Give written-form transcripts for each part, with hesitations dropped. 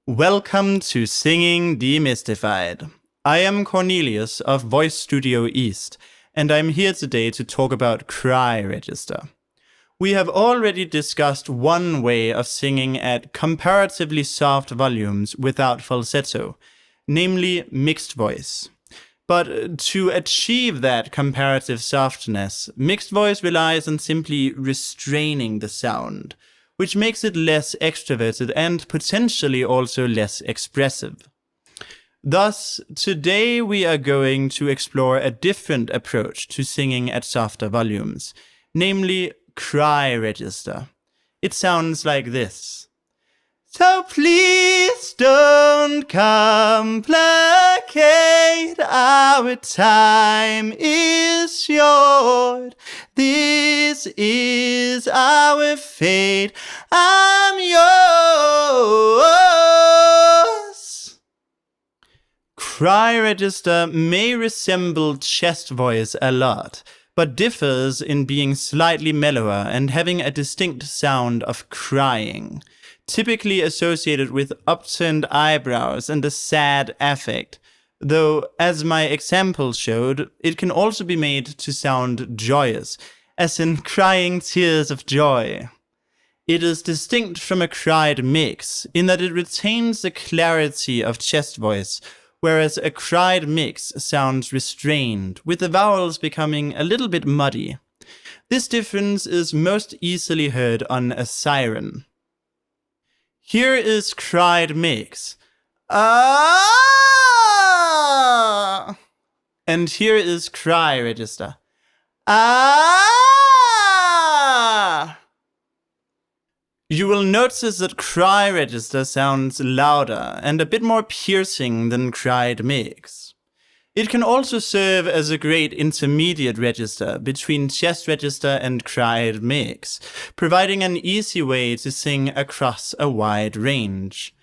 Welcome to Singing Demystified. I am Cornelius of Voice Studio East, and I'm here today to talk about cry register. We have already discussed one way of singing at comparatively soft volumes without falsetto, namely mixed voice. But to achieve that comparative softness, mixed voice relies on simply restraining the sound, which makes it less extroverted and potentially also less expressive. Thus, today we are going to explore a different approach to singing at softer volumes, namely cry register. It sounds like this. So please don't complicate, our time is short. This is our fate, I'm yours. Cry register may resemble chest voice a lot, but differs in being slightly mellower and having a distinct sound of crying, typically associated with upturned eyebrows and a sad affect, though, as my example showed, it can also be made to sound joyous, as in crying tears of joy. It is distinct from a cried mix in that it retains the clarity of chest voice, whereas a cried mix sounds restrained, with the vowels becoming a little bit muddy. This difference is most easily heard on a siren. Here is cried mix. Ah! And here is cry register. Ah! You will notice that cry register sounds louder and a bit more piercing than cried mix. It can also serve as a great intermediate register between chest register and cried mix, providing an easy way to sing across a wide range.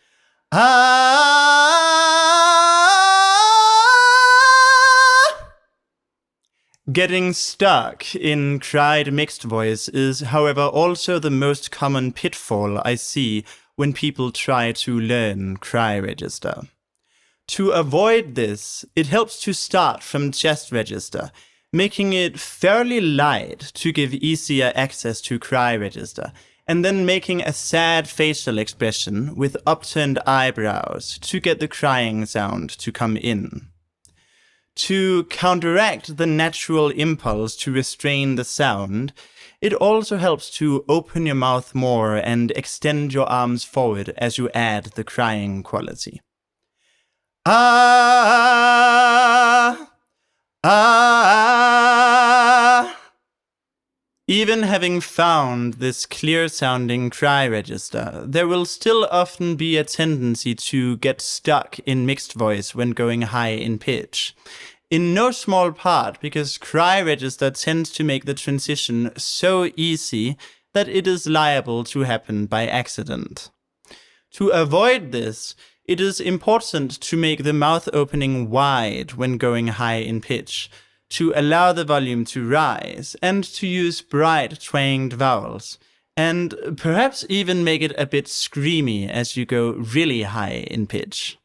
Getting stuck in cried mixed voice is, however, also the most common pitfall I see when people try to learn cry register. To avoid this, it helps to start from chest register, making it fairly light to give easier access to cry register, and then making a sad facial expression with upturned eyebrows to get the crying sound to come in. To counteract the natural impulse to restrain the sound, it also helps to open your mouth more and extend your arms forward as you add the crying quality. Ah, ah. Even having found this clear-sounding cry register, there will still often be a tendency to get stuck in mixed voice when going high in pitch. In no small part because cry register tends to make the transition so easy that it is liable to happen by accident. To avoid this, it is important to make the mouth opening wide when going high in pitch, to allow the volume to rise, and to use bright twanged vowels, and perhaps even make it a bit screamy as you go really high in pitch.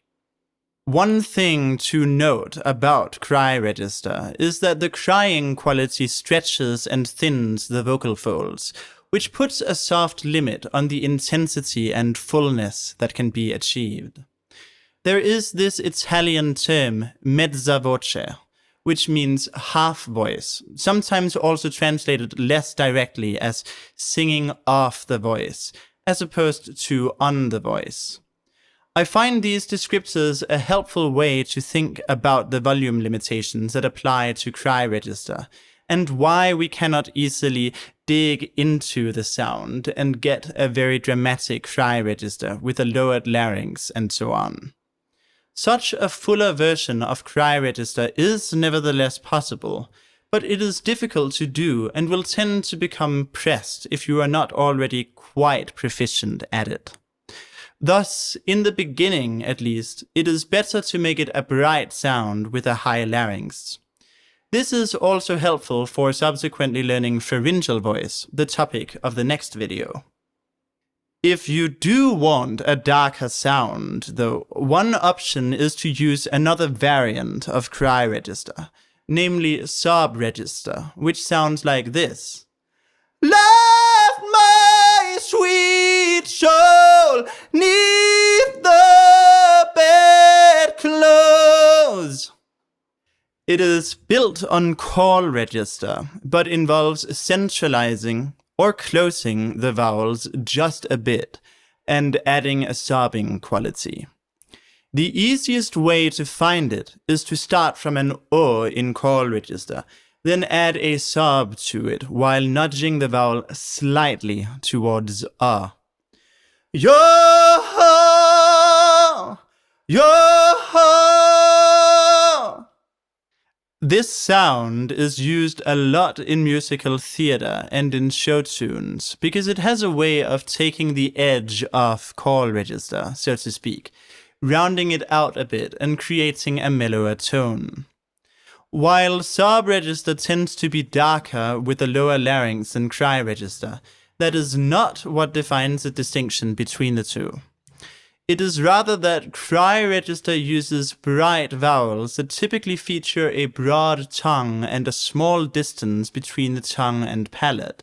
One thing to note about cry register is that the crying quality stretches and thins the vocal folds, which puts a soft limit on the intensity and fullness that can be achieved. There is this Italian term, mezza voce, which means half voice, sometimes also translated less directly as singing off the voice, as opposed to on the voice. I find these descriptors a helpful way to think about the volume limitations that apply to cry register, and why we cannot easily dig into the sound and get a very dramatic cry register with a lowered larynx and so on. Such a fuller version of cry register is nevertheless possible, but it is difficult to do and will tend to become pressed if you are not already quite proficient at it. Thus, in the beginning at least, it is better to make it a bright sound with a high larynx. This is also helpful for subsequently learning pharyngeal voice, the topic of the next video. If you do want a darker sound, though, one option is to use another variant of cry register, namely sob register, which sounds like this. Left my sweet soul neath the bedclothes. It is built on call register, but involves centralizing or closing the vowels just a bit and adding a sobbing quality. The easiest way to find it is to start from an O in call register, then add a sob to it while nudging the vowel slightly towards A. Yo-ho! Yo-ho! This sound is used a lot in musical theater and in show tunes because it has a way of taking the edge off call register, so to speak, rounding it out a bit and creating a mellower tone. While sob register tends to be darker with a lower larynx than cry register, that is not what defines the distinction between the two. It is rather that cry register uses bright vowels that typically feature a broad tongue and a small distance between the tongue and palate,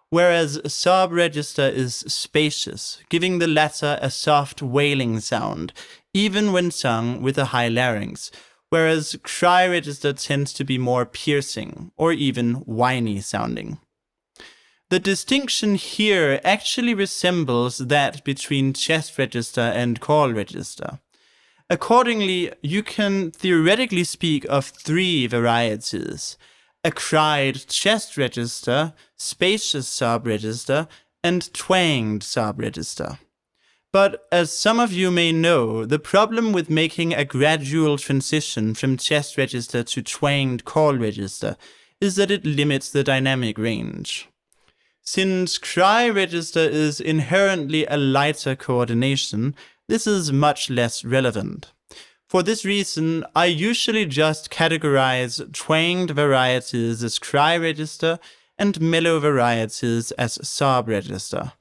whereas sob register is spacious, giving the latter a soft wailing sound, even when sung with a high larynx, whereas cry register tends to be more piercing or even whiny sounding. The distinction here actually resembles that between chest register and call register. Accordingly, you can theoretically speak of three varieties: a cried chest register, spacious sob register, and twanged sob register. But as some of you may know, the problem with making a gradual transition from chest register to twanged call register is that it limits the dynamic range. Since cry register is inherently a lighter coordination, this is much less relevant. For this reason, I usually just categorize twanged varieties as cry register and mellow varieties as sob register.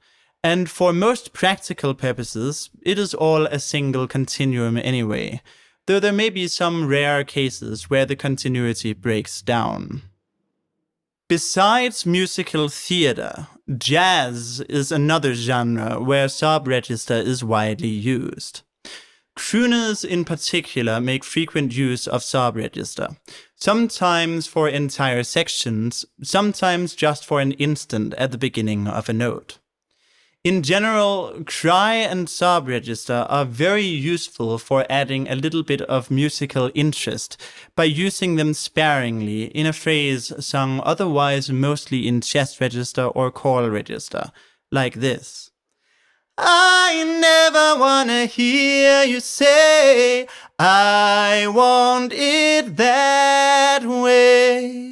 And for most practical purposes, it is all a single continuum anyway, though there may be some rare cases where the continuity breaks down. Besides musical theater, jazz is another genre where sob register is widely used. Crooners in particular make frequent use of sob register, sometimes for entire sections, sometimes just for an instant at the beginning of a note. In general, cry and sob register are very useful for adding a little bit of musical interest by using them sparingly in a phrase sung otherwise mostly in chest register or call register, like this. I never wanna hear you say, I want it that way.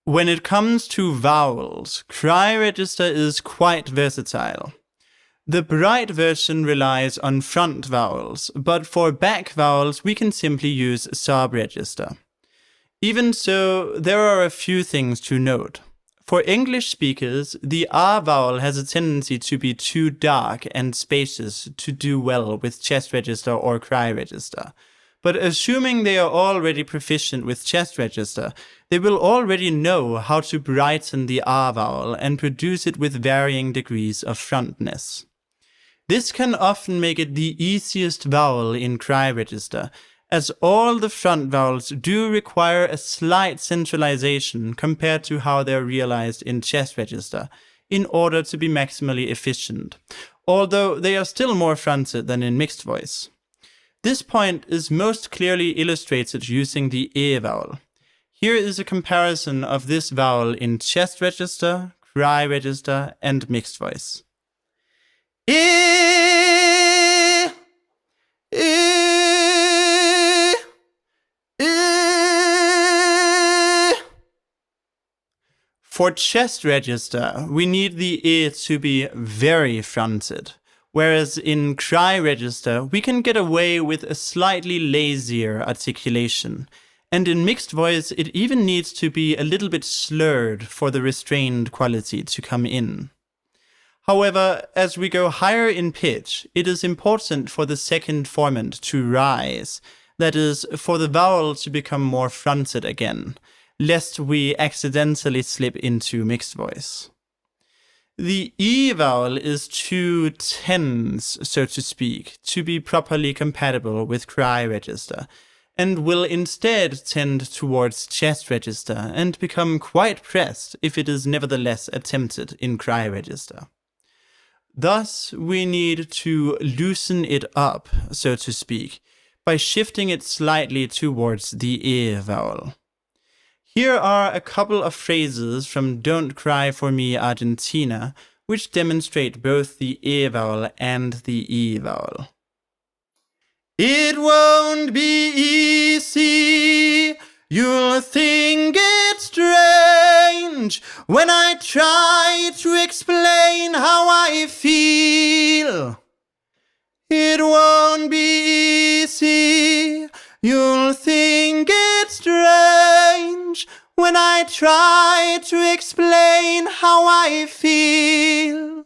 When it comes to vowels, cry register is quite versatile. The bright version relies on front vowels, but for back vowels we can simply use sob register. Even so, there are a few things to note. For English speakers, the R vowel has a tendency to be too dark and spacious to do well with chest register or cry register. But assuming they are already proficient with chest register, they will already know how to brighten the R vowel and produce it with varying degrees of frontness. This can often make it the easiest vowel in cry register, as all the front vowels do require a slight centralization compared to how they are realized in chest register, in order to be maximally efficient, although they are still more fronted than in mixed voice. This point is most clearly illustrated using the E vowel. Here is a comparison of this vowel in chest register, cry register, and mixed voice. E, E, E. For chest register, we need the E to be very fronted, whereas in cry register, we can get away with a slightly lazier articulation. And in mixed voice, it even needs to be a little bit slurred for the restrained quality to come in. However, as we go higher in pitch, it is important for the second formant to rise, that is, for the vowel to become more fronted again, lest we accidentally slip into mixed voice. The E vowel is too tense, so to speak, to be properly compatible with cry register, and will instead tend towards chest register and become quite pressed if it is nevertheless attempted in cry register. Thus, we need to loosen it up, so to speak, by shifting it slightly towards the E vowel. Here are a couple of phrases from Don't Cry For Me, Argentina, which demonstrate both the E vowel and the E vowel. It won't be easy, you'll think it's strange when I try to explain how I feel. It won't be easy, you'll think it's strange when I try to explain how I feel.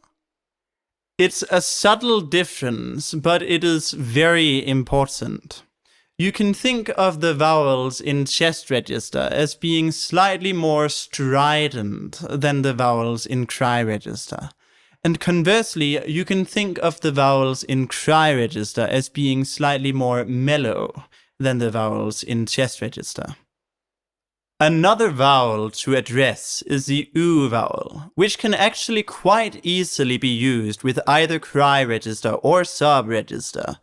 It's a subtle difference, but it is very important. You can think of the vowels in chest register as being slightly more strident than the vowels in cry register. And conversely, you can think of the vowels in cry register as being slightly more mellow than the vowels in chest register. Another vowel to address is the U vowel, which can actually quite easily be used with either cry register or sub register,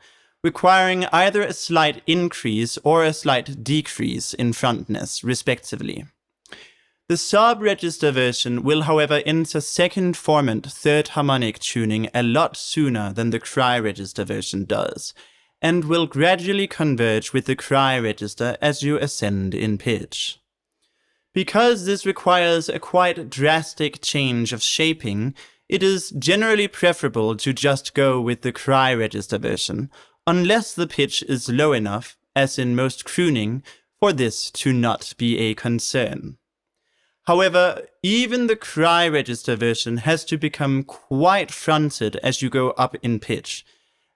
requiring either a slight increase or a slight decrease in frontness, respectively. The sub-register version will, however, enter second formant third harmonic tuning a lot sooner than the cry register version does, and will gradually converge with the cry register as you ascend in pitch. Because this requires a quite drastic change of shaping, it is generally preferable to just go with the cry register version, unless the pitch is low enough, as in most crooning, for this to not be a concern. However, even the cry register version has to become quite fronted as you go up in pitch.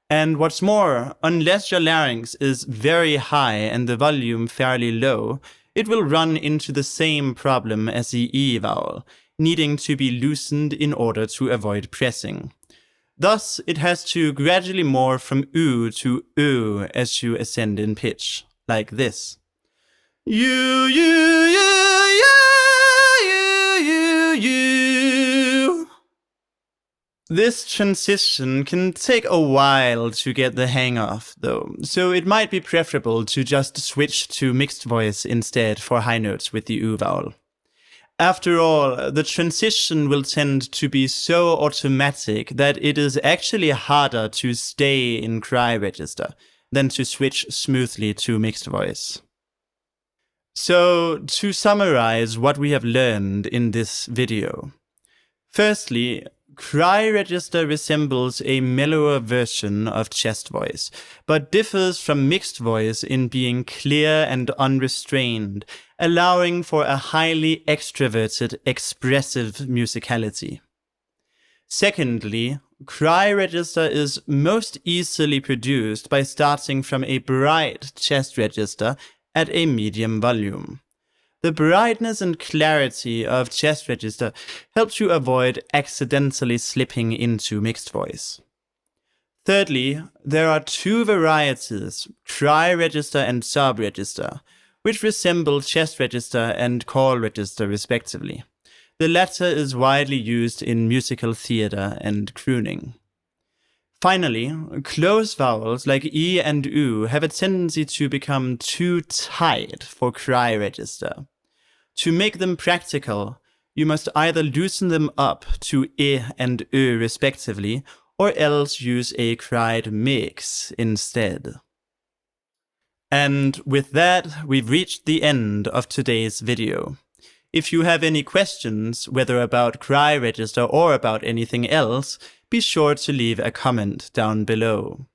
And what's more, unless your larynx is very high and the volume fairly low, it will run into the same problem as the E vowel, needing to be loosened in order to avoid pressing. Thus, it has to gradually morph from U to U as you ascend in pitch, like this. You. This transition can take a while to get the hang of, though, so it might be preferable to just switch to mixed voice instead for high notes with the U vowel. After all, the transition will tend to be so automatic that it is actually harder to stay in cry register than to switch smoothly to mixed voice. So, to summarize what we have learned in this video. Firstly, cry register resembles a mellower version of chest voice, but differs from mixed voice in being clear and unrestrained, allowing for a highly extroverted, expressive musicality. Secondly, cry register is most easily produced by starting from a bright chest register at a medium volume. The brightness and clarity of chest register helps you avoid accidentally slipping into mixed voice. Thirdly, there are two varieties, cry register and sub register, which resemble chest register and call register respectively. The latter is widely used in musical theater and crooning. Finally, closed vowels like E and U have a tendency to become too tight for cry register. To make them practical, you must either loosen them up to E and Ö respectively, or else use a cried mix instead. And with that, we've reached the end of today's video. If you have any questions, whether about cry register or about anything else, be sure to leave a comment down below.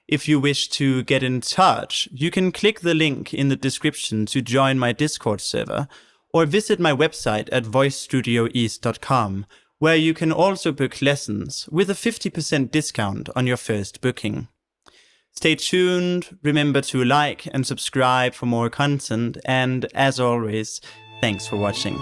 If you wish to get in touch, you can click the link in the description to join my Discord server, or visit my website at voicestudioeast.com, where you can also book lessons with a 50% discount on your first booking. Stay tuned, remember to like and subscribe for more content, and as always, thanks for watching.